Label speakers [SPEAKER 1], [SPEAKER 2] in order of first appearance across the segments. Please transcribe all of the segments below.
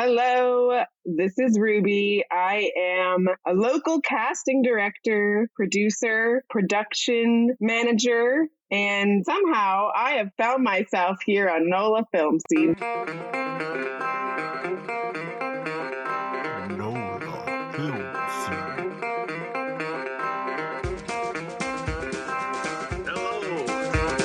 [SPEAKER 1] Hello, this is Ruby. I am a local casting director, producer, production manager, and somehow I have found myself here on NOLA Film Scene.
[SPEAKER 2] NOLA Film Scene. Hello,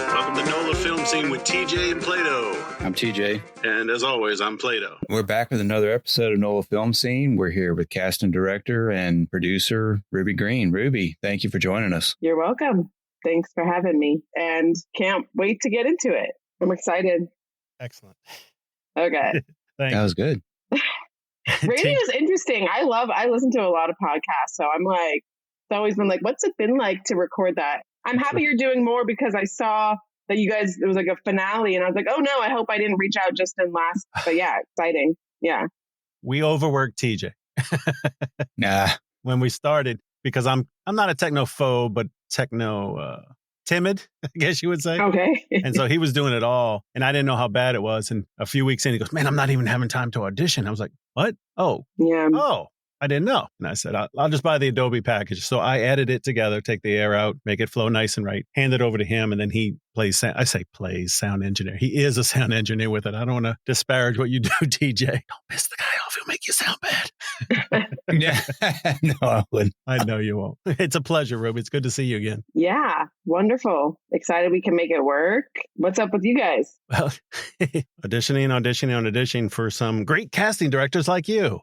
[SPEAKER 2] welcome to NOLA Film Scene with TJ and Plato.
[SPEAKER 3] I'm TJ.
[SPEAKER 2] And as always, I'm Plato.
[SPEAKER 3] We're back with another episode of NOLA Film Scene. We're here with casting director and producer Ruby Green. Ruby, thank you for joining us.
[SPEAKER 1] You're welcome. Thanks for having me, and can't wait to get into it. I'm excited.
[SPEAKER 4] Excellent.
[SPEAKER 1] Okay.
[SPEAKER 3] That was good.
[SPEAKER 1] Radio is interesting. I listen to a lot of podcasts, so I'm like, it's always been like, what's it been like to record that? I'm happy you're doing more because I saw that you guys, it was like a finale, and I was like, oh no, I hope I didn't reach out just in last, but yeah, exciting. Yeah.
[SPEAKER 4] We overworked TJ.
[SPEAKER 3] Nah.
[SPEAKER 4] When we started, because I'm not a technophobe, but techno timid, I guess you would say.
[SPEAKER 1] Okay.
[SPEAKER 4] And so he was doing it all, and I didn't know how bad it was. And a few weeks in, he goes, man, I'm not even having time to audition. I was like, what? Oh, I didn't know. And I said, I'll just buy the Adobe package. So I edit it together, take the air out, make it flow nice and right, hand it over to him. And then he plays sound engineer. He is a sound engineer with it. I don't want to disparage what you do, TJ. Don't piss the guy off. He'll make you sound bad.
[SPEAKER 3] Yeah. No, I wouldn't.
[SPEAKER 4] I know you won't. It's a pleasure, Ruby. It's good to see you again.
[SPEAKER 1] Yeah. Wonderful. Excited we can make it work. What's up with you guys?
[SPEAKER 4] Well, auditioning for some great casting directors like you.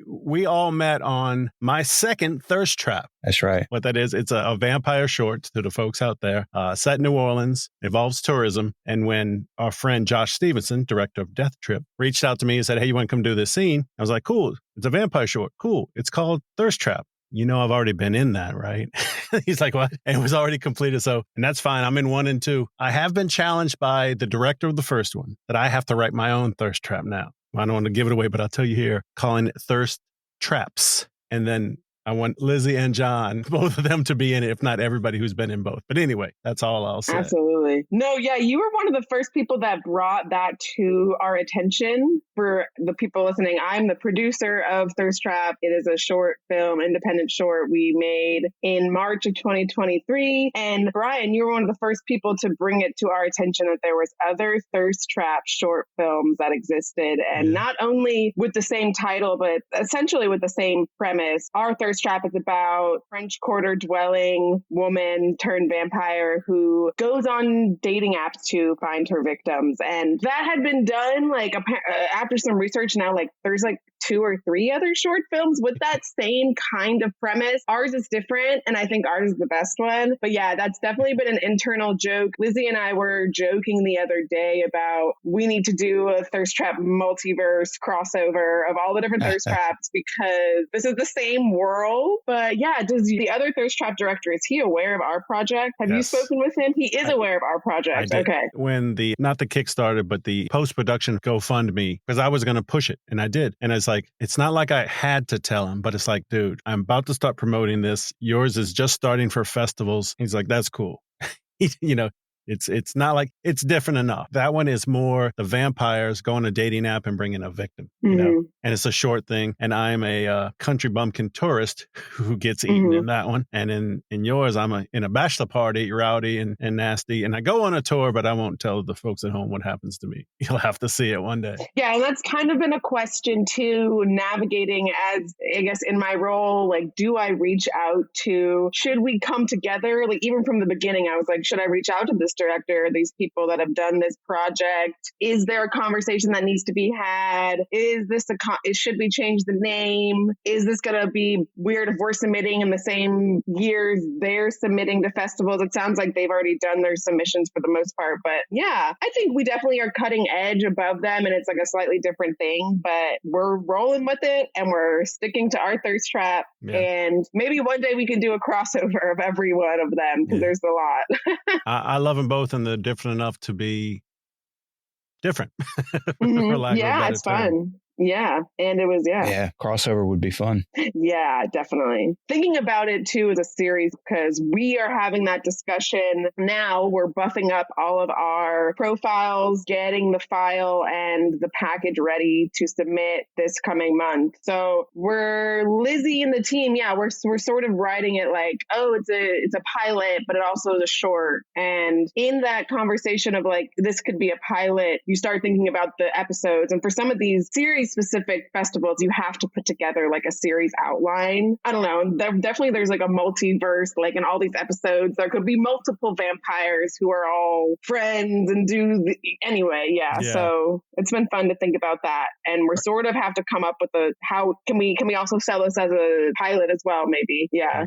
[SPEAKER 4] We all met on my second Thirst Trap.
[SPEAKER 3] That's right.
[SPEAKER 4] What that is, it's a vampire short to the folks out there, set in New Orleans, involves tourism. And when our friend Josh Stevenson, director of Death Trip, reached out to me and said, hey, you want to come do this scene? I was like, cool. It's a vampire short. Cool. It's called Thirst Trap. You know, I've already been in that, right? He's like, what? And it was already completed. So, and that's fine. I'm in 1 and 2. I have been challenged by the director of the first one that I have to write my own Thirst Trap now. I don't want to give it away, but I'll tell you here, calling it Thirst Traps. And then I want Lizzie and John, both of them to be in it, if not everybody who's been in both. But anyway, that's all I'll say.
[SPEAKER 1] Absolutely. No, yeah, you were one of the first people that brought that to our attention. For the people listening, I'm the producer of Thirst Trap. It is a short film, independent short we made in March of 2023. And Brian, you were one of the first people to bring it to our attention that there was other Thirst Trap short films that existed. And not only with the same title, but essentially with the same premise. Our Thirst Trap is about French Quarter dwelling woman turned vampire who goes on dating apps to find her victims. And that had been done like after some research. Now, like there's like 2 or 3 other short films with that same kind of premise. Ours is different, and I think ours is the best one. But yeah, that's definitely been an internal joke. Lizzie and I were joking the other day about we need to do a Thirst Trap multiverse crossover of all the different Thirst Traps because this is the same world. But yeah, does the other Thirst Trap director, is he aware of our project? Have you spoken with him? He is aware of our project. Okay.
[SPEAKER 4] When not the Kickstarter, but the post-production GoFundMe, because I was going to push it, and I did. And it's like, it's not like I had to tell him, but it's like, dude, I'm about to start promoting this. Yours is just starting for festivals. He's like, that's cool. You know, it's not like it's different enough. That one is more the vampires go on a dating app and bring in a victim, you know, and it's a short thing. And I'm a country bumpkin tourist who gets eaten in that one. And in yours, I'm in a bachelor party, rowdy and nasty. And I go on a tour, but I won't tell the folks at home what happens to me. You'll have to see it one day.
[SPEAKER 1] Yeah. And that's kind of been a question too, navigating as, I guess, in my role, like, do I reach out to, should we come together? Like, even from the beginning, I was like, should I reach out to this director, these people that have done this project? Is there a conversation that needs to be had? Is this should we change the name? Is this going to be weird if we're submitting in the same year they're submitting to festivals? It sounds like they've already done their submissions for the most part, but yeah, I think we definitely are cutting edge above them, and it's like a slightly different thing, but we're rolling with it and we're sticking to our Thirst Trap. And maybe one day we can do a crossover of every one of them because there's a lot.
[SPEAKER 4] I love them both, and they're different enough to be different. For lack of a better
[SPEAKER 1] it's
[SPEAKER 4] term.
[SPEAKER 1] fun. Yeah. And it was,
[SPEAKER 3] Yeah, crossover would be fun.
[SPEAKER 1] Yeah, definitely. Thinking about it too as a series, because we are having that discussion now. We're buffing up all of our profiles, getting the file and the package ready to submit this coming month. So Lizzie and the team, we're sort of writing it like, oh, it's a pilot, but it also is a short. And in that conversation of like, this could be a pilot, you start thinking about the episodes. And for some of these series specific festivals, you have to put together like a series outline. I don't know. Definitely there's like a multiverse, like in all these episodes, there could be multiple vampires who are all friends and anyway. Yeah. So it's been fun to think about that. And we're sort of have to come up with how can we also sell this as a pilot as well, maybe. Yeah.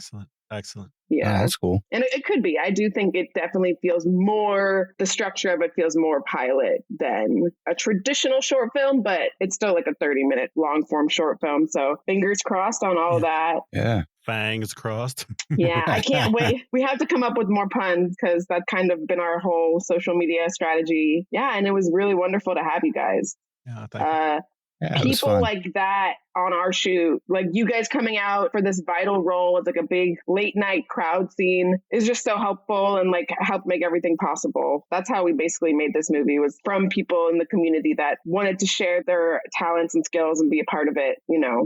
[SPEAKER 4] Excellent.
[SPEAKER 1] Yeah.
[SPEAKER 3] Oh, that's cool.
[SPEAKER 1] And it could be. I do think it definitely feels more, the structure of it feels more pilot than a traditional short film, but it's still like a 30-minute long form short film. So fingers crossed on all of that.
[SPEAKER 3] Yeah.
[SPEAKER 4] Fangs crossed.
[SPEAKER 1] Yeah, I can't wait. We have to come up with more puns because that's kind of been our whole social media strategy. Yeah, and it was really wonderful to have you guys.
[SPEAKER 4] Yeah, thank you.
[SPEAKER 3] Yeah,
[SPEAKER 1] people like that on our shoot, like you guys coming out for this vital role as like a big late night crowd scene is just so helpful and like helped make everything possible. That's how we basically made this movie, was from people in the community that wanted to share their talents and skills and be a part of it,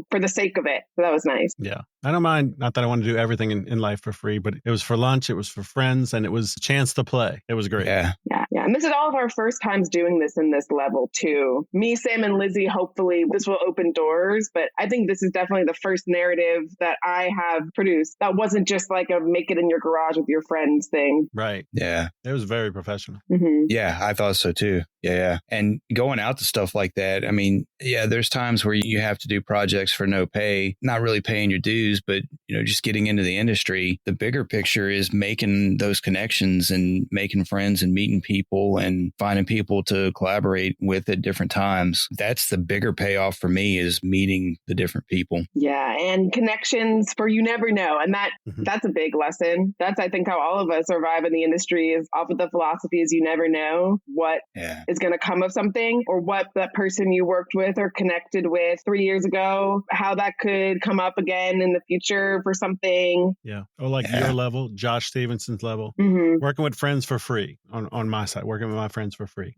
[SPEAKER 1] for the sake of it. So that was nice.
[SPEAKER 4] Yeah. I don't mind. Not that I want to do everything in life for free, but it was for lunch. It was for friends, and it was a chance to play. It was great.
[SPEAKER 3] Yeah.
[SPEAKER 1] And this is all of our first times doing this in this level too. Me, Sam, and Lizzie, hopefully this will open doors, but I think this is definitely the first narrative that I have produced that wasn't just like a make it in your garage with your friends thing.
[SPEAKER 4] Right.
[SPEAKER 3] Yeah.
[SPEAKER 4] It was very professional.
[SPEAKER 1] Mm-hmm.
[SPEAKER 3] Yeah, I thought so too. Yeah. And going out to stuff like that, I mean, there's times where you have to do projects for no pay, not really paying your dues, but, just getting into the industry. The bigger picture is making those connections and making friends and meeting people and finding people to collaborate with at different times. That's the bigger payoff for me, is meeting the different people.
[SPEAKER 1] Yeah. And connections for you never know. And that's a big lesson. That's, I think, how all of us survive in the industry, is off of the philosophy is you never know what is going to come of something, or what that person you worked with or connected with 3 years ago, how that could come up again in the future for something.
[SPEAKER 4] Yeah. Or like your level, Josh Stevenson's level, working with friends for free on my side, working with my friends for free.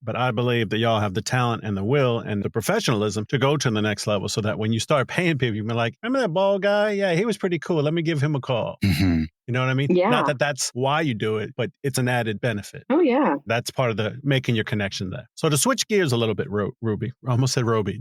[SPEAKER 4] But I believe that y'all have the talent and the will and the professionalism to go to the next level, so that when you start paying people, you can be like, remember that bald guy? Yeah, he was pretty cool. Let me give him a call.
[SPEAKER 3] Mm-hmm.
[SPEAKER 4] You know what I mean?
[SPEAKER 1] Yeah.
[SPEAKER 4] Not that that's why you do it, but it's an added benefit.
[SPEAKER 1] Oh, yeah.
[SPEAKER 4] That's part of the making your connection there. So to switch gears a little bit, Ruby, I almost said Roby.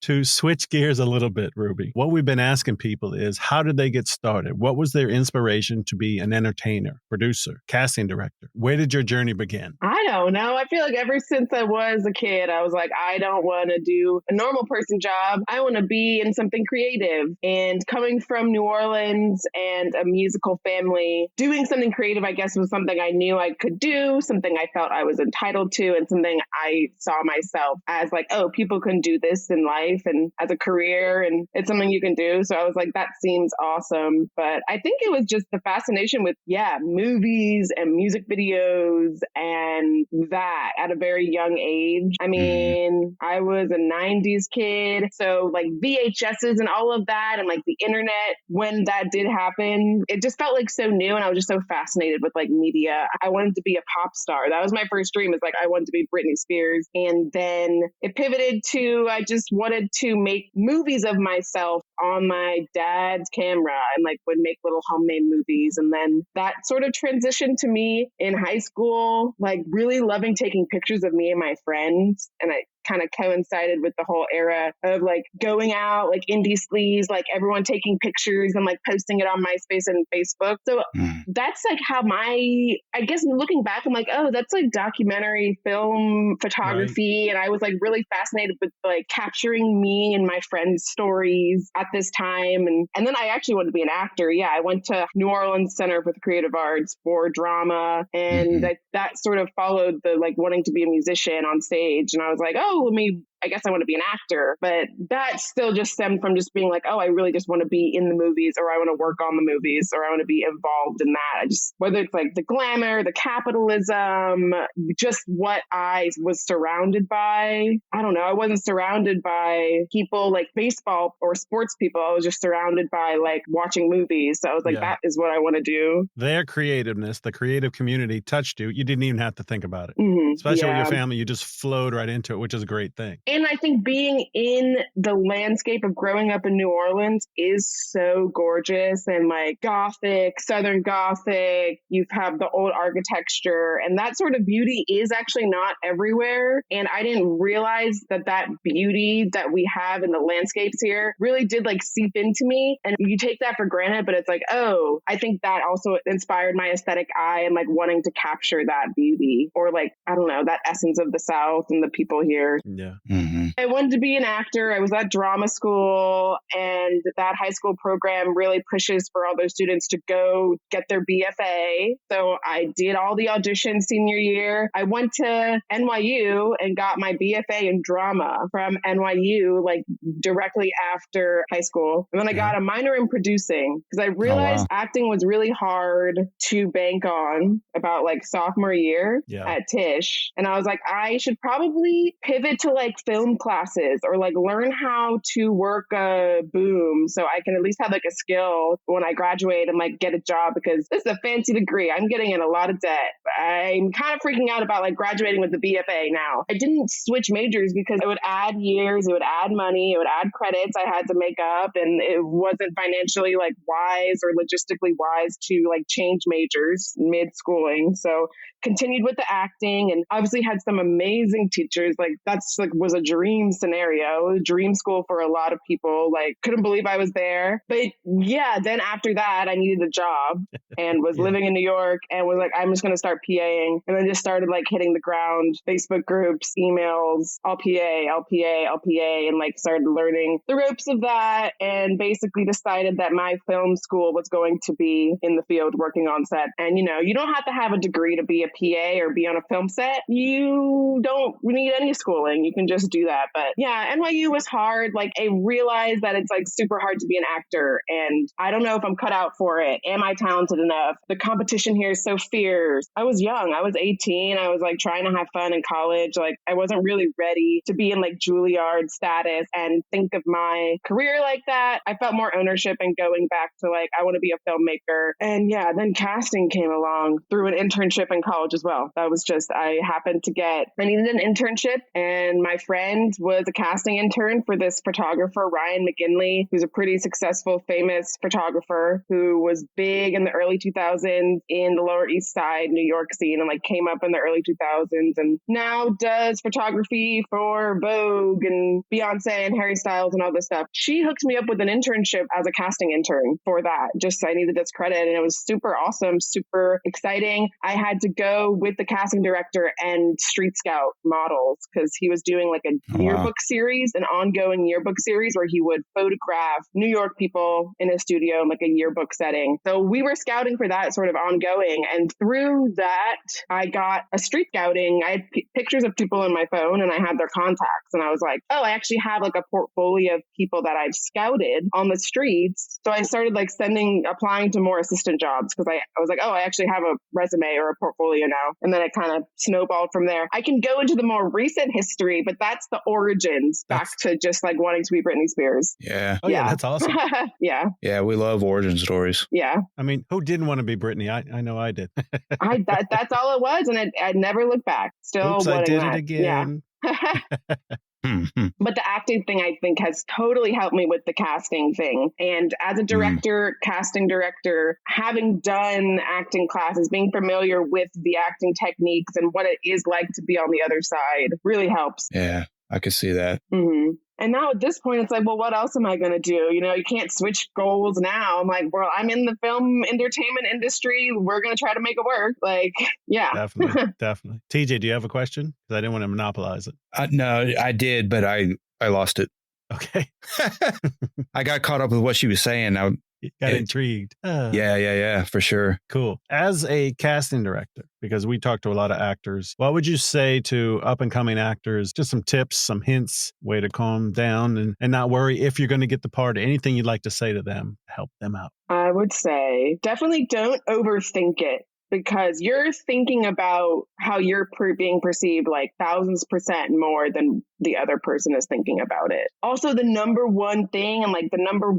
[SPEAKER 4] To switch gears a little bit, Ruby, what we've been asking people is, how did they get started? What was their inspiration to be an entertainer, producer, casting director? Where did your journey begin?
[SPEAKER 1] I don't know. I feel like ever since I was a kid, I was like, I don't want to do a normal person job. I want to be in something creative. And coming from New Orleans and a musical family, doing something creative, I guess, was something I knew I could do, something I felt I was entitled to, and something I saw myself as like, oh, people can do this in life and as a career, and it's something you can do. So I was like, that seems awesome. But I think it was just the fascination with, movies and music videos, and that at a very young age. I mean, I was a 90s kid, so like VHSs and all of that, and like the internet, when that did happen, it just felt like so new, and I was just so fascinated with like media. I wanted to be a pop star. That was my first dream, is like, I wanted to be Britney Spears. And then it pivoted to, I just wanted to make movies of myself on my dad's camera, and like would make little homemade movies. And then that sort of transitioned to me in high school, like really loving taking pictures of me and my friends. And I kind of coincided with the whole era of like going out, like indie sleaze, like everyone taking pictures and like posting it on MySpace and Facebook. So that's like how I guess looking back, I'm like, oh, that's like documentary film photography. Right. And I was like really fascinated with like capturing me and my friends' stories at this time. And then I actually wanted to be an actor. Yeah, I went to New Orleans Center for the Creative Arts for drama. And that sort of followed the like wanting to be a musician on stage. And I was like, oh, let me I guess I want to be an actor. But that still just stemmed from just being like, oh, I really just want to be in the movies, or I want to work on the movies, or I want to be involved in that. I just, whether it's like the glamour, the capitalism, just what I was surrounded by. I don't know. I wasn't surrounded by people like baseball or sports people. I was just surrounded by like watching movies. So I was like, that is what I want to do.
[SPEAKER 4] Their creativeness, the creative community touched you. You didn't even have to think about it. Especially with your family, you just flowed right into it, which is a great thing.
[SPEAKER 1] And I think being in the landscape of growing up in New Orleans is so gorgeous and like Gothic, Southern Gothic. You have the old architecture, and that sort of beauty is actually not everywhere. And I didn't realize that that beauty that we have in the landscapes here really did like seep into me. And you take that for granted, but it's like, oh, I think that also inspired my aesthetic eye and like wanting to capture that beauty, or like, I don't know, that essence of the South and the people here.
[SPEAKER 4] Yeah.
[SPEAKER 1] I wanted to be an actor. I was at drama school, and that high school program really pushes for all those students to go get their BFA. So I did all the auditions senior year. I went to NYU and got my BFA in drama from NYU, like directly after high school. And then I got a minor in producing because I realized acting was really hard to bank on about like sophomore year at Tisch. And I was like, I should probably pivot to like film classes or like learn how to work a boom so I can at least have like a skill when I graduate and like get a job, because this is a fancy degree. I'm getting in a lot of debt. I'm kind of freaking out about like graduating with the BFA now. I didn't switch majors because it would add years, it would add money, it would add credits I had to make up, and it wasn't financially like wise or logistically wise to like change majors mid-schooling. So continued with the acting, and obviously had some amazing teachers. Like that's like was a dream scenario, a dream school for a lot of people. Like couldn't believe I was there. But yeah, then after that, I needed a job and was living in New York and was like, I'm just going to start PAing. And then just started like hitting the ground, Facebook groups, emails, I'll PA, and like started learning the ropes of that, and basically decided that my film school was going to be in the field working on set. And you know, you don't have to have a degree to be a PA or be on a film set. You don't need any schooling. You can just do that. But yeah, NYU was hard. Like I realized that it's like super hard to be an actor, and I don't know if I'm cut out for it. Am I talented enough? The competition here is so fierce. I was young. I was 18. I was like trying to have fun in college. Like I wasn't really ready to be in like Juilliard status and think of my career like that. I felt more ownership in going back to like, I want to be a filmmaker. And yeah, then casting came along through an internship in college as well. That was just, I needed an internship, and my friend was a casting intern for this photographer, Ryan McGinley, who's a pretty successful, famous photographer who was big in the early 2000s in the Lower East Side New York scene, and like came up in the early 2000s and now does photography for Vogue and Beyonce and Harry Styles and all this stuff. She hooked me up with an internship as a casting intern for that. Just I needed this credit, and it was super awesome, super exciting. I had to go with the casting director and street scout models because he was doing like a yearbook series, an ongoing yearbook series where he would photograph New York people in a studio in like a yearbook setting. So we were scouting for that sort of ongoing. And through that, I got a street scouting. I had pictures of people on my phone and I had their contacts. And I was like, oh, I actually have like a portfolio of people that I've scouted on the streets. So I started like applying to more assistant jobs because I was like, oh, I actually have a resume or a portfolio now. And then it kind of snowballed from there. I can go into the more recent history, but that's the origins back to just like wanting to be Britney Spears.
[SPEAKER 3] Yeah.
[SPEAKER 4] Oh, yeah, that's awesome.
[SPEAKER 1] Yeah.
[SPEAKER 3] Yeah, we love origin stories.
[SPEAKER 1] Yeah.
[SPEAKER 4] I mean, who didn't want to be Britney? I know I did.
[SPEAKER 1] That's all it was. And I never looked back. Still
[SPEAKER 4] Oops, I did
[SPEAKER 1] that.
[SPEAKER 4] it again.
[SPEAKER 1] Yeah. But the acting thing, I think, has totally helped me with the casting thing. And as a director, casting director, having done acting classes, being familiar with the acting techniques and what it is like to be on the other side really helps.
[SPEAKER 3] Yeah, I could see that.
[SPEAKER 1] Mm-hmm. And now at this point, it's like, well, what else am I going to do? You know, you can't switch goals now. I'm like, well, I'm in the film entertainment industry. We're going to try to make it work. Like, yeah.
[SPEAKER 4] Definitely. TJ, do you have a question? Because I didn't want to monopolize it.
[SPEAKER 3] No, I did, but I lost it.
[SPEAKER 4] Okay.
[SPEAKER 3] I got caught up with what she was saying.
[SPEAKER 4] Got intrigued.
[SPEAKER 3] Yeah, for sure.
[SPEAKER 4] Cool. As a casting director, because we talk to a lot of actors, what would you say to up and coming actors? Just some tips, some hints, way to calm down and not worry if you're going to get the part. Anything you'd like to say to them, help them out.
[SPEAKER 1] I would say definitely don't overthink it, because you're thinking about how you're being perceived like thousands% more than the other person is thinking about it. Also, the number one thing and like the number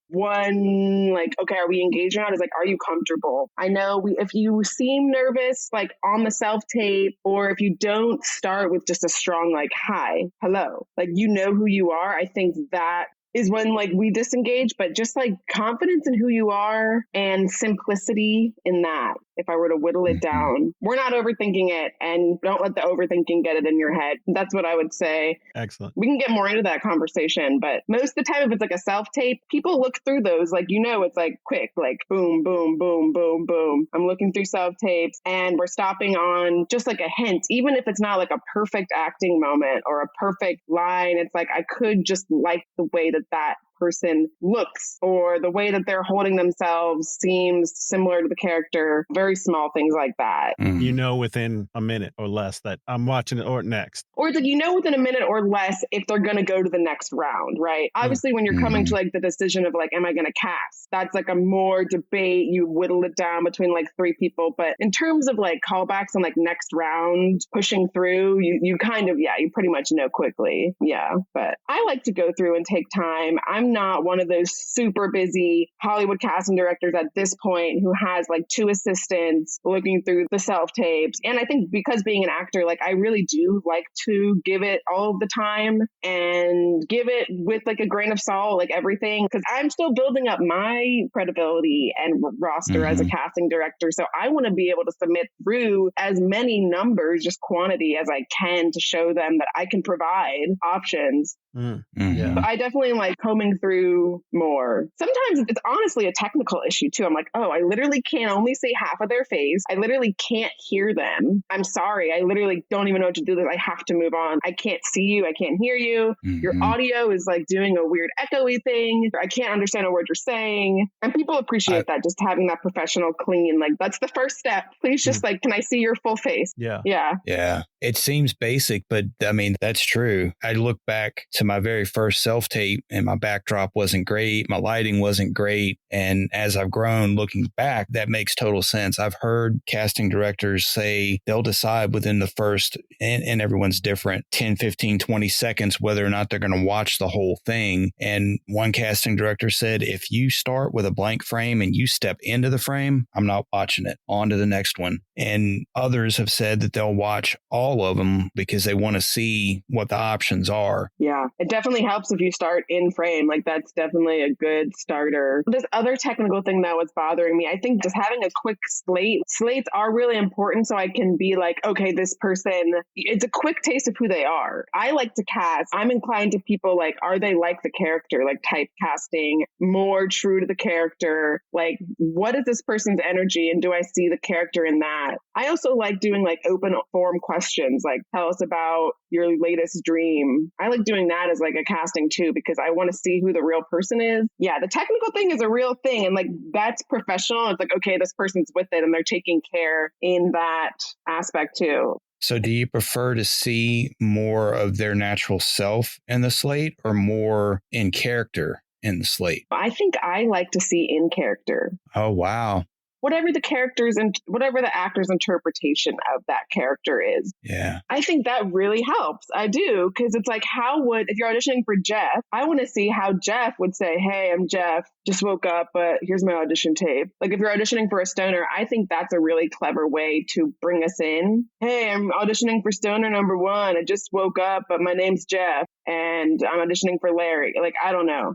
[SPEAKER 1] one, like, okay, are we engaged or not? Is like, are you comfortable? I know if you seem nervous, like on the self-tape, or if you don't start with just a strong, like, hi, hello, like, you know who you are. I think that is when like we disengage, but just like confidence in who you are and simplicity in that. If I were to whittle it down, we're not overthinking it, and don't let the overthinking get it in your head. That's what I would say.
[SPEAKER 4] Excellent.
[SPEAKER 1] We can get more into that conversation, but most of the time, if it's like a self-tape, people look through those, like, you know, it's like quick, like boom, boom, boom, boom, boom. I'm looking through self-tapes and we're stopping on just like a hint, even if it's not like a perfect acting moment or a perfect line. It's like, I could just like the way that person looks, or the way that they're holding themselves seems similar to the character. Very small things like that.
[SPEAKER 4] You know, within a minute or less that I'm watching it or next.
[SPEAKER 1] Or it's like, you know, within a minute or less if they're going to go to the next round, right? Obviously, when you're coming to like the decision of like, am I going to cast? That's like a more debate. You whittle it down between like 3 people. But in terms of like callbacks and like next round pushing through, you kind of, you pretty much know quickly. Yeah. But I like to go through and take time. I'm not one of those super busy Hollywood casting directors at this point who has like 2 assistants looking through the self tapes. And I think because being an actor, like, I really do like to give it all of the time and give it with like a grain of salt, like everything, because I'm still building up my credibility and roster as a casting director. So I want to be able to submit through as many numbers, just quantity, as I can to show them that I can provide options.
[SPEAKER 4] Yeah.
[SPEAKER 1] But I definitely like combing through more. Sometimes it's honestly a technical issue too. I'm like, oh, I literally can only see half of their face. I literally can't hear them. I'm sorry. I literally don't even know what to do with this. I have to move on. I can't see you. I can't hear you. Your audio is like doing a weird echoey thing. I can't understand a word you're saying. And people appreciate that, just having that professional, clean, like, that's the first step. Please just like, can I see your full face?
[SPEAKER 4] Yeah.
[SPEAKER 3] Yeah. It seems basic, but I mean, that's true. I look back to my very first self-tape and my backdrop wasn't great. My lighting wasn't great. And as I've grown looking back, that makes total sense. I've heard casting directors say they'll decide within the first, and everyone's different, 10, 15, 20 seconds, whether or not they're going to watch the whole thing. And one casting director said, if you start with a blank frame and you step into the frame, I'm not watching it. On to the next one. And others have said that they'll watch all of them because they want to see what the options are.
[SPEAKER 1] Yeah, it definitely helps if you start in frame. Like, that's definitely a good starter. This other technical thing that was bothering me, I think just having a quick slate. Slates are really important, so I can be like, okay, this person, it's a quick taste of who they are. I like to cast. I'm inclined to people like, are they like the character? Like typecasting, more true to the character. Like, what is this person's energy, and do I see the character in that? I also like doing like open form questions, like, tell us about your latest dream. I like doing that as like a casting too, because I want to see who the real person is. Yeah, the technical thing is a real thing, and like, that's professional. It's like, okay, this person's with it and they're taking care in that aspect too.
[SPEAKER 3] So do you prefer to see more of their natural self in the slate or more in character in the slate?
[SPEAKER 1] I think I like to see in character.
[SPEAKER 3] Oh, wow.
[SPEAKER 1] Whatever the character's and whatever the actor's interpretation of that character is.
[SPEAKER 3] Yeah.
[SPEAKER 1] I think that really helps. I do. Because it's like, if you're auditioning for Jeff, I want to see how Jeff would say, hey, I'm Jeff, just woke up, but here's my audition tape. Like, if you're auditioning for a stoner, I think that's a really clever way to bring us in. Hey, I'm auditioning for stoner number 1. I just woke up, but my name's Jeff and I'm auditioning for Larry. Like, I don't know.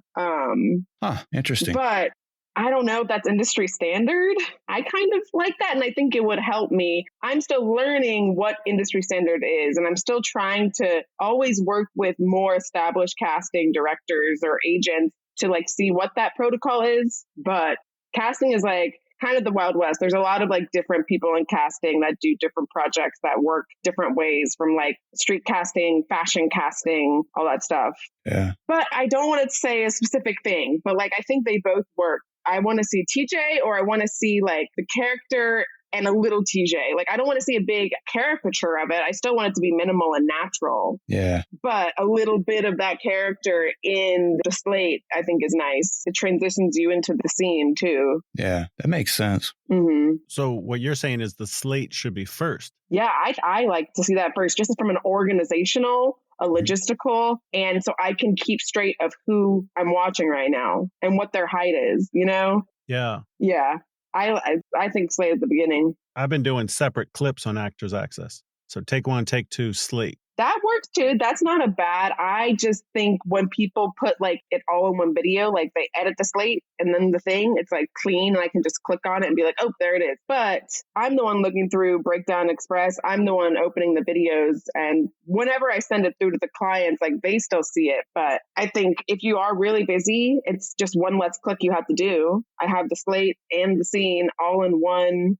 [SPEAKER 3] Interesting.
[SPEAKER 1] But I don't know if that's industry standard. I kind of like that, and I think it would help me. I'm still learning what industry standard is, and I'm still trying to always work with more established casting directors or agents to like see what that protocol is. But casting is like kind of the Wild West. There's a lot of like different people in casting that do different projects that work different ways, from like street casting, fashion casting, all that stuff.
[SPEAKER 3] Yeah.
[SPEAKER 1] But I don't want to say a specific thing, but like I think they both work. I want to see TJ, or I want to see like the character and a little TJ. Like I don't want to see a big caricature of it. I still want it to be minimal and natural.
[SPEAKER 3] Yeah.
[SPEAKER 1] But a little bit of that character in the slate, I think, is nice. It transitions you into the scene too.
[SPEAKER 3] Yeah, that makes sense.
[SPEAKER 1] Mm-hmm.
[SPEAKER 4] So what you're saying is the slate should be first.
[SPEAKER 1] Yeah, I like to see that first, just from an organizational, a logistical, and so I can keep straight of who I'm watching right now and what their height is, you know?
[SPEAKER 4] Yeah.
[SPEAKER 1] Yeah. I think slate at the beginning.
[SPEAKER 4] I've been doing separate clips on Actors Access. So take one, take two, slate.
[SPEAKER 1] That works too. That's not a bad. I just think when people put like it all in one video, like they edit the slate and then the thing, it's like clean. And I can just click on it and be like, oh, there it is. But I'm the one looking through Breakdown Express. I'm the one opening the videos. And whenever I send it through to the clients, like they still see it. But I think if you are really busy, it's just one less click you have to do. I have the slate and the scene all in one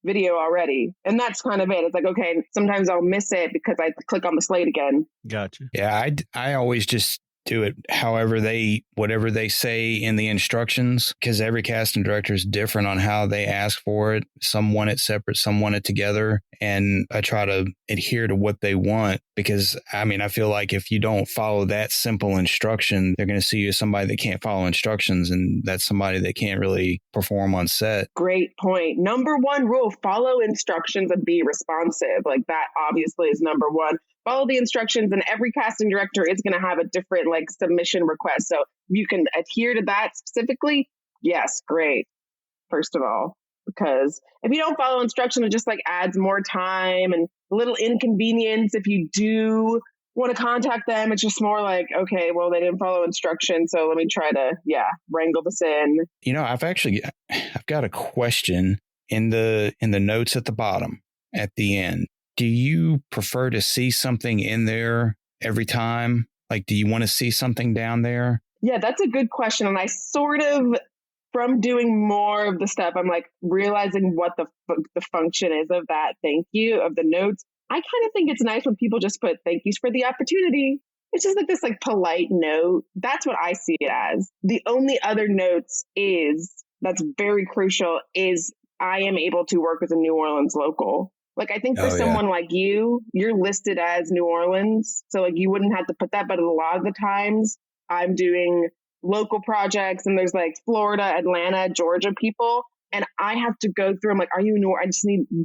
[SPEAKER 1] video already. And that's kind of it. It's like, okay, sometimes I'll miss it because I click on the slate again.
[SPEAKER 4] Gotcha.
[SPEAKER 3] Yeah, I always just do it whatever they say in the instructions, because every casting director is different on how they ask for it. Some want it separate, some want it together. And I try to adhere to what they want, because I mean, I feel like if you don't follow that simple instruction, they're going to see you as somebody that can't follow instructions. And that's somebody that can't really perform on set.
[SPEAKER 1] Great point. Number one rule, follow instructions and be responsive. Like that obviously is number one. Follow the instructions, and every casting director is going to have a different like submission request. So you can adhere to that specifically. Yes, great. First of all, because if you don't follow instructions, it just like adds more time and a little inconvenience. If you do want to contact them, it's just more like, okay, well, they didn't follow instructions, so let me try to, wrangle this in.
[SPEAKER 3] You know, I've got a question in the notes at the bottom at the end. Do you prefer to see something in there every time? Like, do you want to see something down there?
[SPEAKER 1] Yeah, that's a good question. And I sort of, from doing more of the stuff, I'm like realizing what the function is of that thank you, of the notes. I kind of think it's nice when people just put thank yous for the opportunity. It's just like this like polite note. That's what I see it as. The only other notes that's very crucial is I am able to work with a New Orleans local. Like, I think for someone like you, you're listed as New Orleans. So like you wouldn't have to put that. But a lot of the times I'm doing local projects and there's like Florida, Atlanta, Georgia people. And I have to go through, I'm like, are you New Orleans?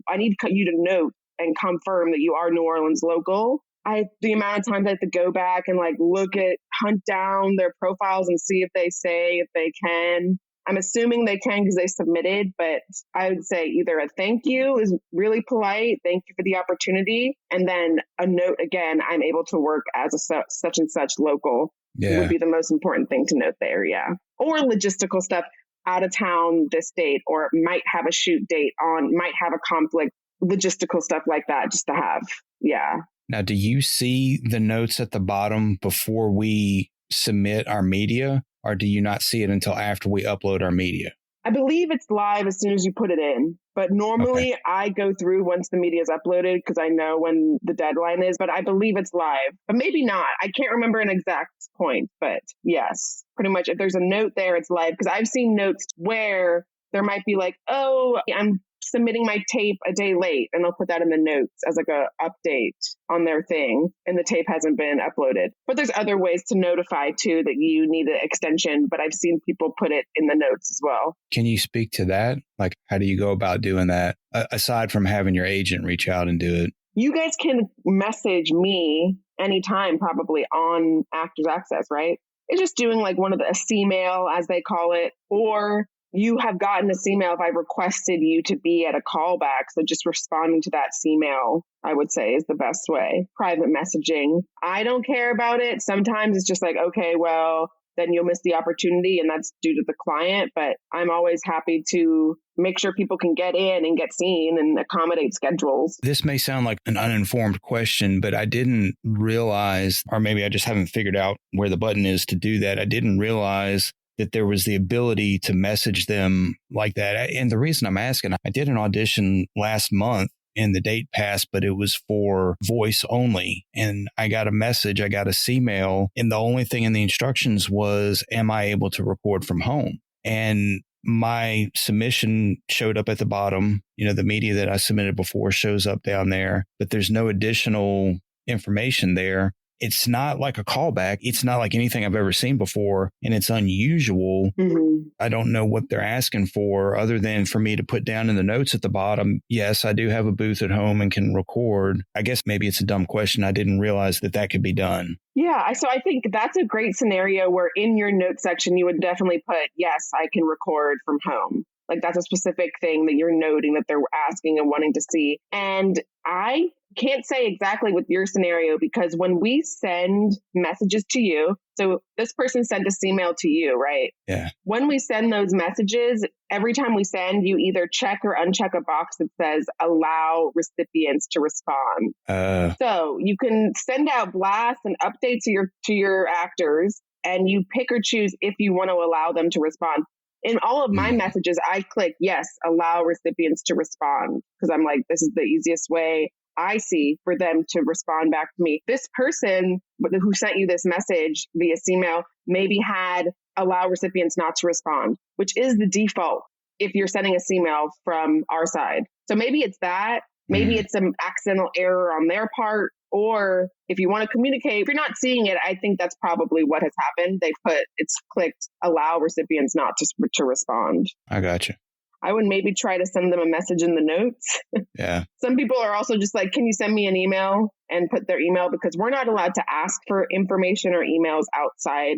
[SPEAKER 1] I need you to note and confirm that you are New Orleans local. The amount of times I have to go back and like hunt down their profiles and see if they can. I'm assuming they can because they submitted, but I would say either a thank you is really polite. Thank you for the opportunity. And then a note again, I'm able to work as a such and such local would be the most important thing to note there. Yeah. Or logistical stuff, out of town this date, or might have a shoot date might have a conflict, logistical stuff like that just to have. Yeah.
[SPEAKER 3] Now, do you see the notes at the bottom before we submit our media? Or do you not see it until after we upload our media?
[SPEAKER 1] I believe it's live as soon as you put it in. But normally I go through once the media is uploaded because I know when the deadline is. But I believe it's live. But maybe not. I can't remember an exact point. But yes, pretty much if there's a note there, it's live. Because I've seen notes where there might be like, oh, I'm submitting my tape a day late, and they'll put that in the notes as like a update on their thing, and the tape hasn't been uploaded. But there's other ways to notify too that you need an extension, but I've seen people put it in the notes as well.
[SPEAKER 3] Can you speak to that? Like, how do you go about doing that aside from having your agent reach out and do it?
[SPEAKER 1] You guys can message me anytime, probably on Actors Access, right? It's just doing like one of a C-mail, as they call it, or you have gotten a C-mail if I requested you to be at a callback. So just responding to that C-mail, I would say, is the best way. Private messaging. I don't care about it. Sometimes it's just like, okay, well, then you'll miss the opportunity, and that's due to the client. But I'm always happy to make sure people can get in and get seen and accommodate schedules.
[SPEAKER 3] This may sound like an uninformed question, but I didn't realize, or maybe I just haven't figured out where the button is to do that. I didn't realize that there was the ability to message them like that. And the reason I'm asking, I did an audition last month and the date passed, but it was for voice only. And I got a message, I got a C-mail, and the only thing in the instructions was, am I able to record from home? And my submission showed up at the bottom. The media that I submitted before shows up down there, but there's no additional information there. It's not like a callback. It's not like anything I've ever seen before, and it's unusual.
[SPEAKER 1] Mm-hmm.
[SPEAKER 3] I don't know what they're asking for other than for me to put down in the notes at the bottom, yes, I do have a booth at home and can record. I guess maybe it's a dumb question. I didn't realize that could be done.
[SPEAKER 1] Yeah, so I think that's a great scenario where in your note section, you would definitely put, yes, I can record from home. Like that's a specific thing that you're noting that they're asking and wanting to see. And I can't say exactly with your scenario because when we send messages to you, so this person sent this email to you, right?
[SPEAKER 3] Yeah.
[SPEAKER 1] When we send those messages, every time we send, you either check or uncheck a box that says allow recipients to respond. So you can send out blasts and updates to your actors, and you pick or choose if you want to allow them to respond. In all of my messages, I click, yes, allow recipients to respond, because I'm like, this is the easiest way I see for them to respond back to me. This person who sent you this message via email maybe had allow recipients not to respond, which is the default if you're sending a email from our side. So maybe it's that. Maybe it's some accidental error on their part. Or if you want to communicate, if you're not seeing it, I think that's probably what has happened. It's clicked allow recipients not to respond.
[SPEAKER 3] I got you.
[SPEAKER 1] I would maybe try to send them a message in the notes.
[SPEAKER 3] Yeah.
[SPEAKER 1] Some people are also just like, can you send me an email and put their email? Because we're not allowed to ask for information or emails outside.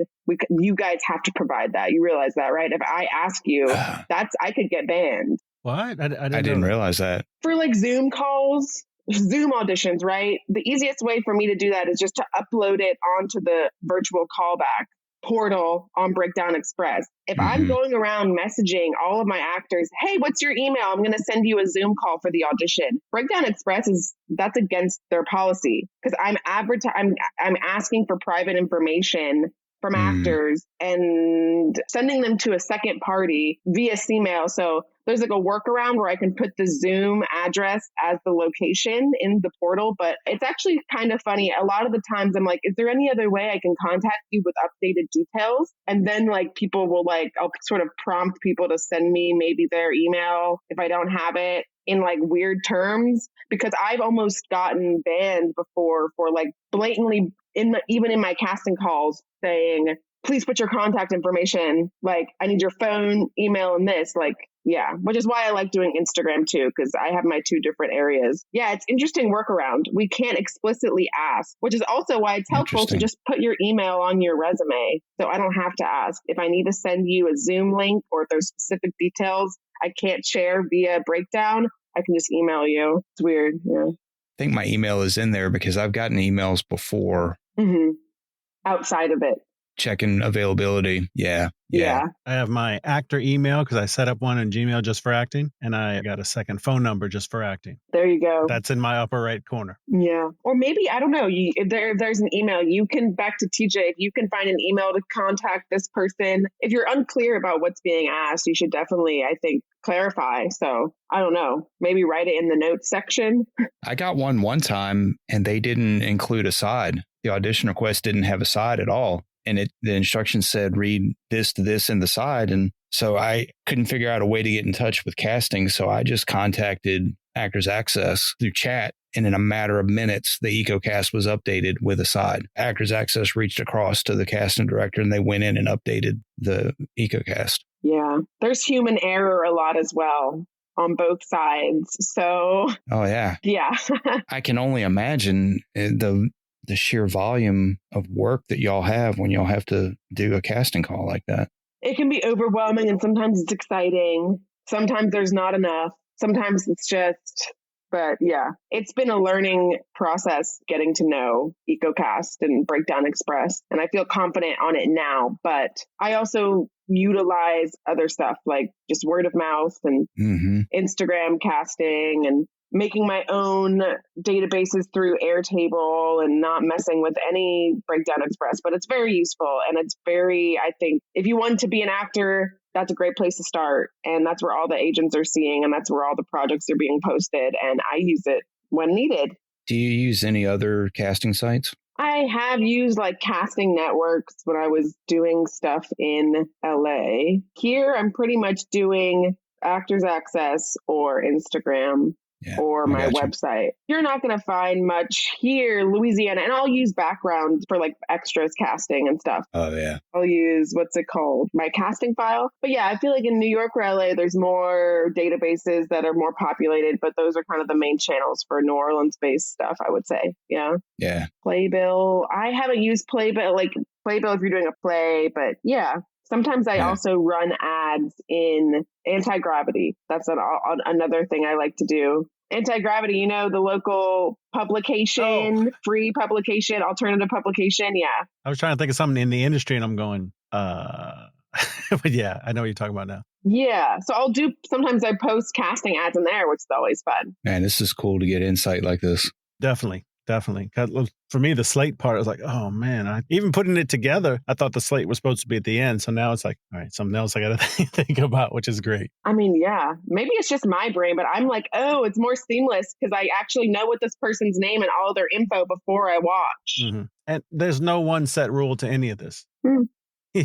[SPEAKER 1] You guys have to provide that. You realize that, right? If I ask you, I could get banned.
[SPEAKER 4] What? I
[SPEAKER 3] didn't realize that.
[SPEAKER 1] For like Zoom calls, Zoom auditions, right? The easiest way for me to do that is just to upload it onto the virtual callback portal on Breakdown Express. If I'm going around messaging all of my actors, hey, what's your email? I'm going to send you a Zoom call for the audition. Breakdown Express that's against their policy because I'm asking for private information from actors and sending them to a second party via email. So there's like a workaround where I can put the Zoom address as the location in the portal, but it's actually kind of funny. A lot of the times I'm like, is there any other way I can contact you with updated details? And then like people will I'll sort of prompt people to send me maybe their email if I don't have it in like weird terms, because I've almost gotten banned before for like blatantly even in my casting calls saying, please put your contact information. Like I need your phone, email, and this. Yeah, which is why I like doing Instagram too, because I have my two different areas. Yeah, it's interesting workaround. We can't explicitly ask, which is also why it's helpful to just put your email on your resume. So I don't have to ask. If I need to send you a Zoom link or if there's specific details I can't share via Breakdown, I can just email you. It's weird. Yeah.
[SPEAKER 3] I think my email is in there because I've gotten emails before.
[SPEAKER 1] Outside of it.
[SPEAKER 3] Checking availability. Yeah.
[SPEAKER 1] Yeah.
[SPEAKER 4] I have my actor email because I set up one in Gmail just for acting, and I got a second phone number just for acting.
[SPEAKER 1] There you go.
[SPEAKER 4] That's in my upper right corner.
[SPEAKER 1] Yeah. Or maybe, I don't know, if there's an email, you can, back to TJ, if you can find an email to contact this person, if you're unclear about what's being asked, you should definitely, I think, clarify. So I don't know, maybe write it in the notes section.
[SPEAKER 3] I got one time and they didn't include a side. The audition request didn't have a side at all. And the instructions said, read this to this in the side. And so I couldn't figure out a way to get in touch with casting. So I just contacted Actors Access through chat. And in a matter of minutes, the EcoCast was updated with a side. Actors Access reached across to the casting director and they went in and updated the EcoCast.
[SPEAKER 1] Yeah, there's human error a lot as well on both sides. So.
[SPEAKER 3] Oh, yeah.
[SPEAKER 1] Yeah.
[SPEAKER 3] I can only imagine the sheer volume of work that y'all have when y'all have to do a casting call like that.
[SPEAKER 1] It can be overwhelming and sometimes it's exciting. Sometimes there's not enough. Sometimes it's just, but yeah, it's been a learning process getting to know EcoCast and Breakdown Express. And I feel confident on it now, but I also utilize other stuff like just word of mouth and Instagram casting and making my own databases through Airtable and not messing with any Breakdown Express, but it's very useful. And it's very, I think, if you want to be an actor, that's a great place to start. And that's where all the agents are seeing, and that's where all the projects are being posted. And I use it when needed.
[SPEAKER 3] Do you use any other casting sites?
[SPEAKER 1] I have used like casting networks when I was doing stuff in LA. Here, I'm pretty much doing Actors Access or Instagram. Or my website. You're not going to find much here, Louisiana. And I'll use background for like extras casting and stuff.
[SPEAKER 3] Oh, yeah.
[SPEAKER 1] I'll use, what's it called? My casting file. But yeah, I feel like in New York or LA, there's more databases that are more populated, but those are kind of the main channels for New Orleans based stuff, I would say. Yeah.
[SPEAKER 3] Yeah.
[SPEAKER 1] Playbill. I haven't used Playbill, like Playbill if you're doing a play, but yeah. Sometimes I also run ads in Anti-Gravity. That's another thing I like to do. Anti-Gravity, you know, the local publication, free publication, alternative publication. Yeah.
[SPEAKER 4] I was trying to think of something in the industry and I'm going, but yeah, I know what you're talking about now.
[SPEAKER 1] Yeah. So sometimes I post casting ads in there, which is always fun.
[SPEAKER 3] Man, this is cool to get insight like this.
[SPEAKER 4] Definitely. For me, the slate part, I was like, oh man, even putting it together, I thought the slate was supposed to be at the end. So now it's like, all right, something else I got to think about, which is great.
[SPEAKER 1] I mean, yeah, maybe it's just my brain, but I'm like, oh, it's more seamless because I actually know what this person's name and all their info before I watch.
[SPEAKER 4] Mm-hmm. And there's no one set rule to any of this.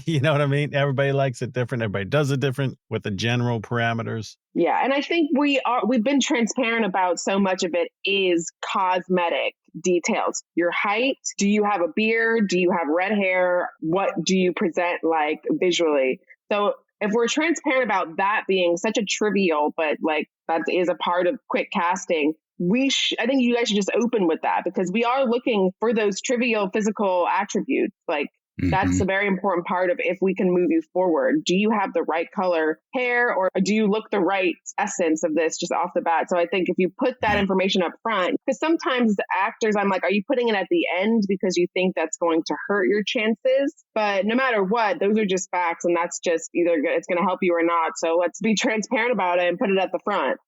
[SPEAKER 4] You know what I mean? Everybody likes it different. Everybody does it different with the general parameters.
[SPEAKER 1] Yeah. And I think we've been transparent about so much of it is cosmetic details. Your height. Do you have a beard? Do you have red hair? What do you present like visually? So if we're transparent about that being such a trivial, but like that is a part of quick casting, I think you guys should just open with that because we are looking for those trivial physical attributes. Like, that's a very important part of if we can move you forward. Do you have the right color hair or do you look the right essence of this just off the bat? So I think if you put that information up front, because sometimes the actors, I'm like, are you putting it at the end because you think that's going to hurt your chances? But no matter what, those are just facts. And that's just either it's going to help you or not. So let's be transparent about it and put it at the front.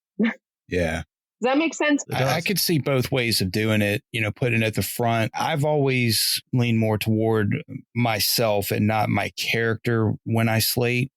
[SPEAKER 3] Yeah.
[SPEAKER 1] Does that make sense?
[SPEAKER 3] I could see both ways of doing it, putting it at the front. I've always leaned more toward myself and not my character when I slate,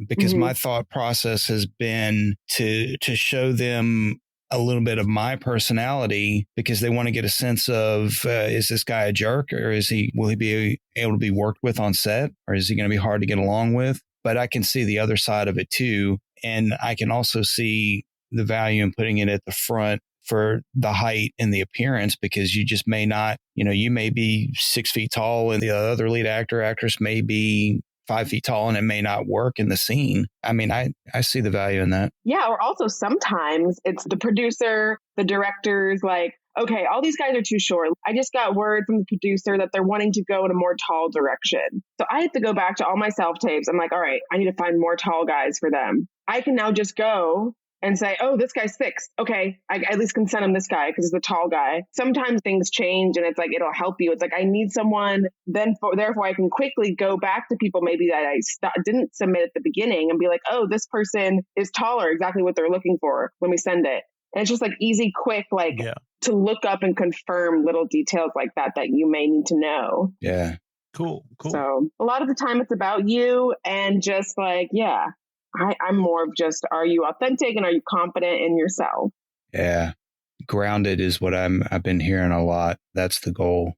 [SPEAKER 3] because my thought process has been to show them a little bit of my personality because they want to get a sense of, is this guy a jerk or will he be able to be worked with on set or is he going to be hard to get along with? But I can see the other side of it too. And I can also see the value in putting it at the front for the height and the appearance, because you just may not, you may be 6 feet tall and the other lead actress may be 5 feet tall and it may not work in the scene. I mean, I see the value in that. Yeah.
[SPEAKER 1] Or also sometimes it's the producer, the director's like, okay, all these guys are too short. I just got word from the producer that they're wanting to go in a more tall direction. So I have to go back to all my self tapes. I'm like, all right, I need to find more tall guys for them. I can now just go and say, oh, this guy's 6. Okay, I at least can send him this guy because he's a tall guy. Sometimes things change and it's like, it'll help you. It's like, I need someone, therefore I can quickly go back to people maybe that I didn't submit at the beginning and be like, oh, this person is taller, exactly what they're looking for when we send it. And it's just like easy, quick, to look up and confirm little details like that you may need to know.
[SPEAKER 3] Yeah.
[SPEAKER 4] Cool.
[SPEAKER 1] So a lot of the time it's about you and just like, yeah. I'm more of just, are you authentic and are you confident in yourself?
[SPEAKER 3] Yeah. Grounded is what I've been hearing a lot. That's the goal.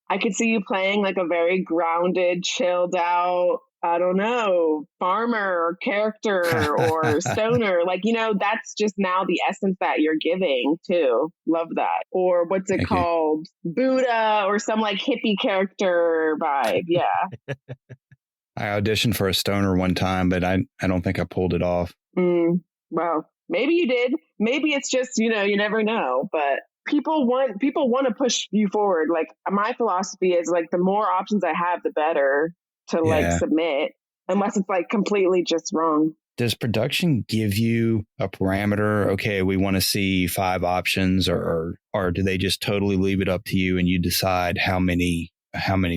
[SPEAKER 1] I could see you playing like a very grounded, chilled out, I don't know, farmer or character or stoner. Like, that's just now the essence that you're giving too. Love that. Or what's it called? Buddha or some like hippie character vibe. Yeah.
[SPEAKER 3] I auditioned for a stoner one time, but I don't think I pulled it off.
[SPEAKER 1] Well, maybe you did. Maybe it's just, you never know. But people want to push you forward. Like my philosophy is like the more options I have, the better to like submit, unless it's like completely just wrong.
[SPEAKER 3] Does production give you a parameter? Okay, we want to see 5 options, or do they just totally leave it up to you and you decide how many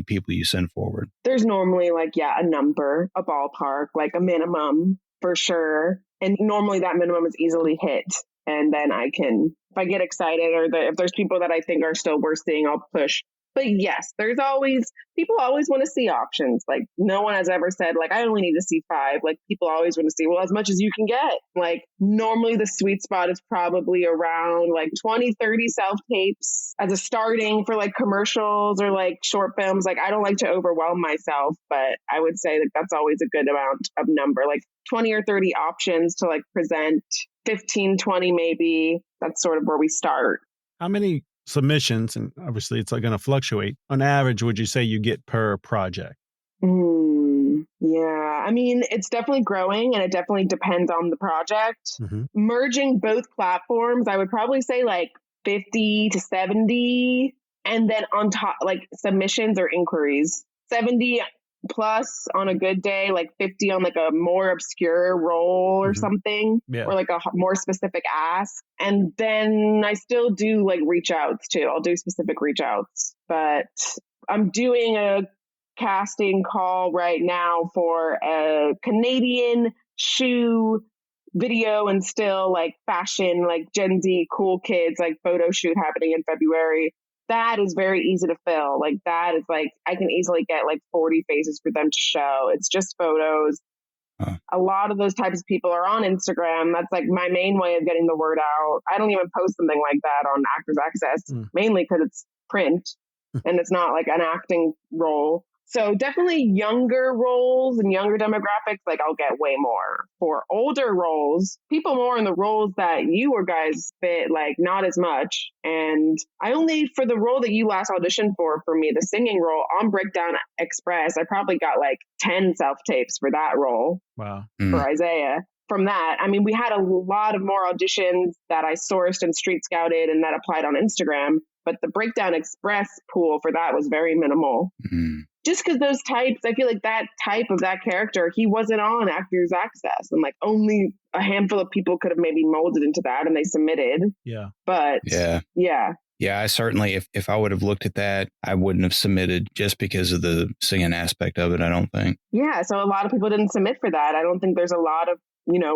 [SPEAKER 3] people you send forward?
[SPEAKER 1] There's normally a number, a ballpark, like a minimum for sure. And normally that minimum is easily hit. And then if I get excited or if there's people that I think are still worth seeing, I'll push. But yes, people always want to see options. Like no one has ever said like, I only need to see 5. Like people always want to see, well, as much as you can get. Like normally the sweet spot is probably around like 20, 30 self-tapes as a starting for like commercials or like short films. Like I don't like to overwhelm myself, but I would say that that's always a good amount of number, like 20 or 30 options to like present, 15, 20 maybe. That's sort of where we start.
[SPEAKER 4] How many submissions, and obviously it's going to fluctuate, on average would you say you get per project?
[SPEAKER 1] Yeah, I mean, it's definitely growing and it definitely depends on the project. Merging both platforms, I would probably say like 50 to 70. And then on top, like submissions or inquiries, 70 plus on a good day, like 50 on like a more obscure role or something, or like a more specific ask. And then I still do like reach outs too. I'll do specific reach outs, but I'm doing a casting call right now for a Canadian shoe video and still like fashion, like Gen Z cool kids, like photo shoot happening in February. That is very easy to fill. Like that is like, I can easily get like 40 faces for them to show. It's just photos. A lot of those types of people are on Instagram. That's like my main way of getting the word out. I don't even post something like that on Actors Access, mainly because it's print and it's not like an acting role. So definitely younger roles and younger demographics, like I'll get way more. For older roles, people more in the roles that you or guys fit, like not as much. And I only, for the role that you last auditioned for me, the singing role on Breakdown Express, I probably got like 10 self-tapes for that role.
[SPEAKER 4] Wow.
[SPEAKER 1] For Isaiah. From that, I mean, we had a lot of more auditions that I sourced and street scouted and that applied on Instagram. But the Breakdown Express pool for that was very minimal. Just because those types, I feel like that type of that character, he wasn't on Actors Access. And like only a handful of people could have maybe molded into that and they submitted.
[SPEAKER 4] Yeah.
[SPEAKER 1] But yeah.
[SPEAKER 3] I certainly, if I would have looked at that, I wouldn't have submitted just because of the singing aspect of it, I don't think.
[SPEAKER 1] Yeah. So a lot of people didn't submit for that. I don't think there's a lot of,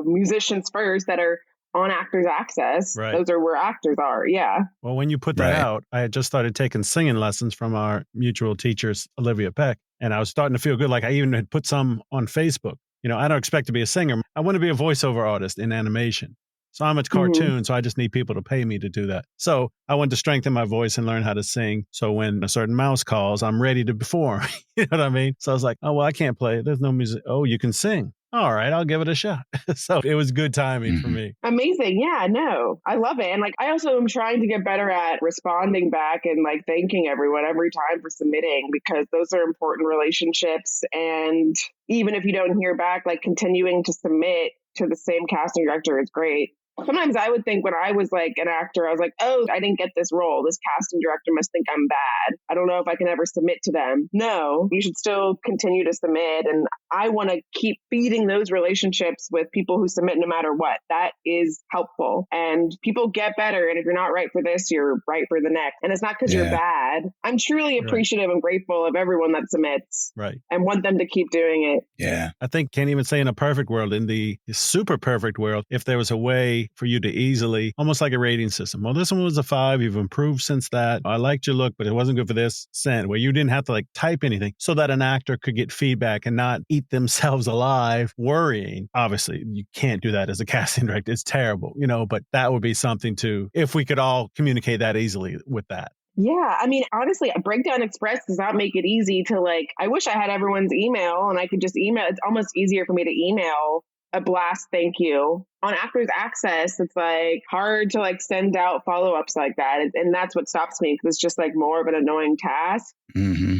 [SPEAKER 1] musicians first that are on Actors Access.
[SPEAKER 4] Right.
[SPEAKER 1] Those are where actors are. Yeah.
[SPEAKER 4] Well, when you put that out, I had just started taking singing lessons from our mutual teachers, Olivia Peck, and I was starting to feel good. Like I even had put some on Facebook. I don't expect to be a singer. I want to be a voiceover artist in animation. So I'm a cartoon, so I just need people to pay me to do that. So I wanted to strengthen my voice and learn how to sing. So when a certain mouse calls, I'm ready to perform. You know what I mean? So I was like, oh, well, I can't play. There's no music. Oh, you can sing. All right, I'll give it a shot. So it was good timing for me.
[SPEAKER 1] Amazing. Yeah, no, I love it. And like, I also am trying to get better at responding back and like thanking everyone every time for submitting, because those are important relationships. And even if you don't hear back, like continuing to submit to the same casting director is great. Sometimes I would think when I was like an actor, I was like, oh, I didn't get this role. This casting director must think I'm bad. I don't know if I can ever submit to them. No, you should still continue to submit. And I want to keep feeding those relationships with people who submit no matter what. That is helpful. And people get better. And if you're not right for this, you're right for the next. And it's not because you're bad. I'm truly appreciative and grateful of everyone that submits.
[SPEAKER 4] Right.
[SPEAKER 1] And want them to keep doing it.
[SPEAKER 3] Yeah.
[SPEAKER 4] I think can't even say in a perfect world, in the super perfect world, if there was a way for you to easily, almost like a rating system. Well, this one was a 5. You've improved since that. I liked your look, but it wasn't good for this. Send, where you didn't have to like type anything, so that an actor could get feedback and not eat themselves alive worrying. Obviously, you can't do that as a casting director. It's terrible, but that would be something to, if we could all communicate that easily with that.
[SPEAKER 1] Yeah. I mean, honestly, a Breakdown Express does not make it easy to like, I wish I had everyone's email and I could just email. It's almost easier for me to email a blast thank you. On Actors Access, it's like hard to like send out follow-ups like that. And that's what stops me, because it's just like more of an annoying task.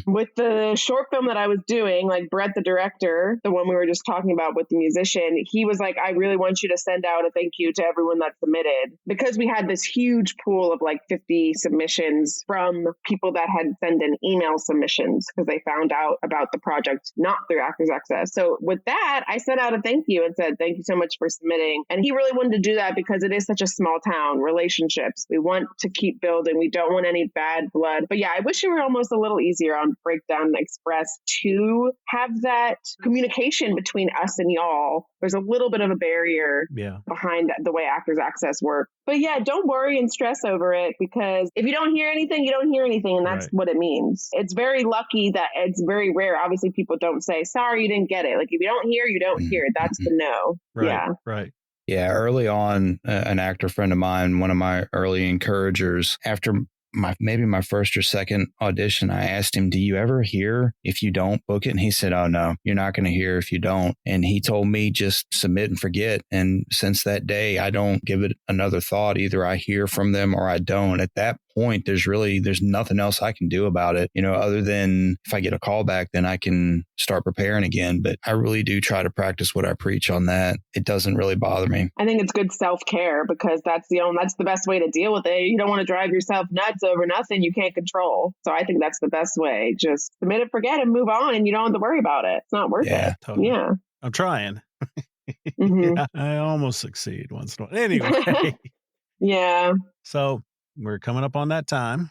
[SPEAKER 1] With the short film that I was doing, like Brett, the director, the one we were just talking about with the musician, he was like, I really want you to send out a thank you to everyone that submitted, because we had this huge pool of like 50 submissions from people that had sent in email submissions because they found out about the project not through Actors Access. So with that, I sent out a thank you and said, thank you so much for submitting. And he really wanted to do that because it is such a small town, relationships. We want to keep building. We don't want any bad blood. But yeah, I wish it were almost a little easier on Breakdown Express to have that communication between us and y'all. There's a little bit of a barrier behind the way Actors Access works. But yeah, don't worry and stress over it, because if you don't hear anything, you don't hear anything. And that's what it means. It's very lucky that it's very rare. Obviously, people don't say, sorry, you didn't get it. Like, if you don't hear, you don't hear. That's the no.
[SPEAKER 4] Right.
[SPEAKER 3] Yeah. Early on, an actor friend of mine, one of my early encouragers, after maybe my first or second audition, I asked him, do you ever hear if you don't book it? And he said, oh no, you're not going to hear if you don't. And he told me, just submit and forget. And since that day, I don't give it another thought. Either I hear from them or I don't. At that point, there's nothing else I can do about it, other than if I get a call back, then I can start preparing again. But I really do try to practice what I preach on that. It doesn't really bother me.
[SPEAKER 1] I think it's good self-care, because that's the best way to deal with it. You don't want to drive yourself nuts over nothing you can't control. So I think that's the best way. Just submit it, forget it, move on, and you don't have to worry about it. It's not worth it.
[SPEAKER 4] Totally.
[SPEAKER 1] Yeah.
[SPEAKER 4] I'm trying. I almost succeed once in a while. Anyway.
[SPEAKER 1] Yeah.
[SPEAKER 4] So we're coming up on that time.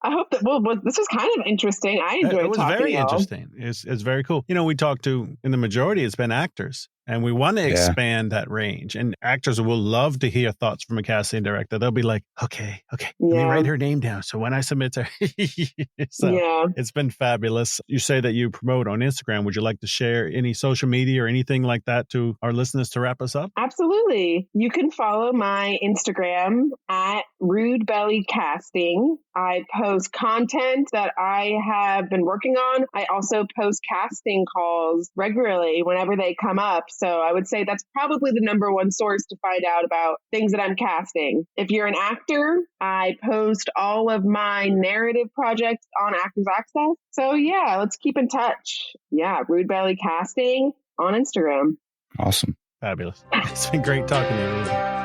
[SPEAKER 1] I hope that, this was kind of interesting. I enjoyed it.
[SPEAKER 4] It was very interesting. It's very cool. We talked to, in the majority, it's been actors. And we want to expand that range. And actors will love to hear thoughts from a casting director. They'll be like, okay, let me write her name down. So when I submit to her, it's been fabulous. You say that you promote on Instagram. Would you like to share any social media or anything like that to our listeners to wrap us up?
[SPEAKER 1] Absolutely. You can follow my Instagram at Rude Belly Casting. I post content that I have been working on. I also post casting calls regularly whenever they come up. So I would say that's probably the number one source to find out about things that I'm casting. If you're an actor, I post all of my narrative projects on Actors Access. So yeah, let's keep in touch. Yeah, Rude Belly Casting on Instagram.
[SPEAKER 3] Awesome.
[SPEAKER 4] Fabulous. It's been great talking to you, Elizabeth.